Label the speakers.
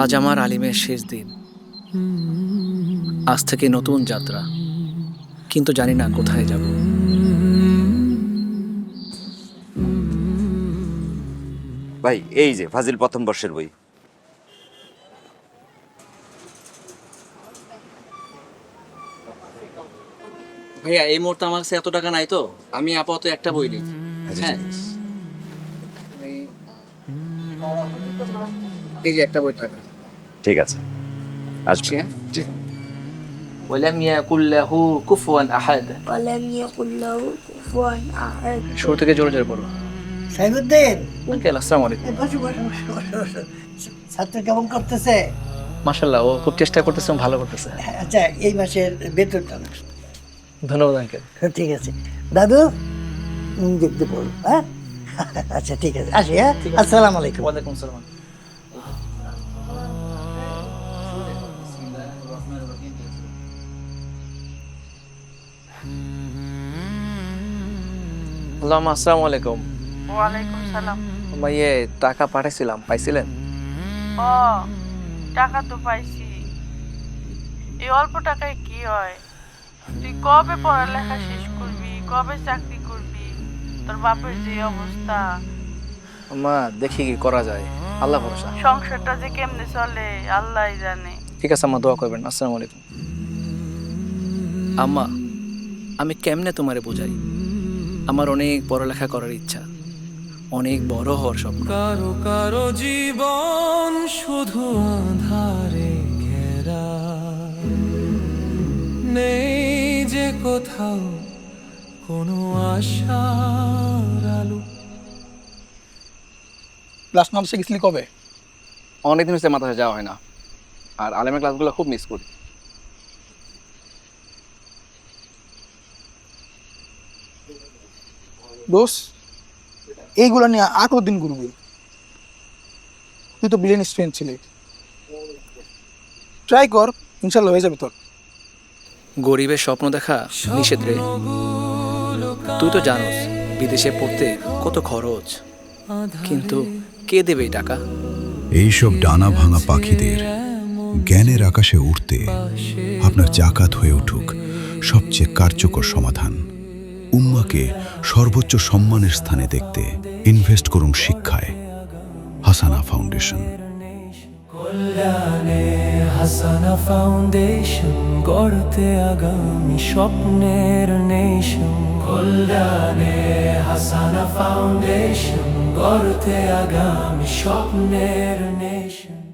Speaker 1: আজ আমার আলিমের শেষ দিন। আজ থেকে নতুন যাত্রা, কিন্তু জানি না কোথায় যাব।
Speaker 2: ভাই এই যে ফাজিল প্রথম বর্ষের বই।
Speaker 1: ভাইয়া এই মুহূর্তে আমার কাছে এত টাকা নাই তো, আমি আপাতত একটা বই নিই। হ্যাঁ, এই যে একটা বই টাকা।
Speaker 2: ঠিক আছে, আসবে।
Speaker 1: হ্যাঁ।
Speaker 2: জি।
Speaker 1: ولم يكن له كفوا أحد।
Speaker 3: ولم يكن له كفوا أحد
Speaker 1: শুরু থেকে জোরে জোরে বলো।
Speaker 4: সাইবুদ্দিন,
Speaker 1: আঙ্কেল আসসালামু আলাইকুম।
Speaker 4: বসো বসো বসো বসো বসো। ছাত্র কেমন করতেছে?
Speaker 1: মাশাআল্লাহ, ও খুব চেষ্টা করতেছে, ও ভালো করতেছে।
Speaker 4: আচ্ছা, এই মাসের বেতনটা না।
Speaker 1: ধন্যবাদ আঙ্কেল।
Speaker 4: ঠিক আছে দাদু, দেখতে বল। হ্যাঁ, আচ্ছা ঠিক আছে, আসি। হ্যাঁ, আসসালামু আলাইকুম।
Speaker 1: ওয়ালাইকুম আসসালাম। আল্লাহ আসসালামু আলাইকুম।
Speaker 5: ওয়ালাইকুম সালাম।
Speaker 1: ইয়ে টাকা পাঠাইছিলাম, পাইছিলেন?
Speaker 5: ও, টাকা তো পাইছি। এই অল্প টাকায় কি হয়? তুই কবে পড়ালেখা শেষ করবি, কবে চাকরি করবি? তোর বাপের যে অবস্থা,
Speaker 1: মা দেখি কি করা যায়, আল্লাহ ভরসা।
Speaker 5: সংসারটা যে কেমনে চলে আল্লাহই জানে।
Speaker 1: ঠিক আছে আম্মা, দোয়া করবেন। আসসালামু আলাইকুম। আম্মা, আমি কেমনে তোমারে বোঝাই, আমার অনেক পড়ালেখা করার ইচ্ছা, অনেক বড় হওয়ার স্বপ্ন।
Speaker 6: কারো কারো জীবন শুধু আধারে ঘেরা, নেই যে কোথাও কোনো আশার আলো।
Speaker 1: ক্লাস নাম শিখেছিলি কবে? অনেকদিন হচ্ছে মাথায় যাওয়া হয় না, আর আলেমের ক্লাসগুলো খুব মিস করি।
Speaker 7: দোষ, এইগুলো নিয়ে আর কতদিন ঘুরবি? তুই তো ব্রিলিয়ান্ট স্টুডেন্ট ছিলি, ট্রাই কর, ইনশাল্লাহ হয়ে যাবে তোর।
Speaker 1: গরিবের স্বপ্ন দেখা নিষেধ রে। তুই তো জানোস বিদেশে পড়তে কত খরচ, কিন্তু কে দেবে এই টাকা?
Speaker 8: এইসব ডানা ভাঙা পাখিদের জ্ঞানের আকাশে উঠতে আপনার জাকাত হয়ে উঠুক সবচেয়ে কার্যকর সমাধান। উম্মাকে সর্বোচ্চ সম্মানের স্থানে দেখতে ইনভেস্ট করুন শিক্ষায়। হাসানা ফাউন্ডেশন।
Speaker 6: কল্যাণে হাসানা ফাউন্ডেশন, গড়তে আগামী স্বপ্নের নেশন। কল্যাণে হাসানা ফাউন্ডেশন, গড়তে আগামী স্বপ্নের নেশন।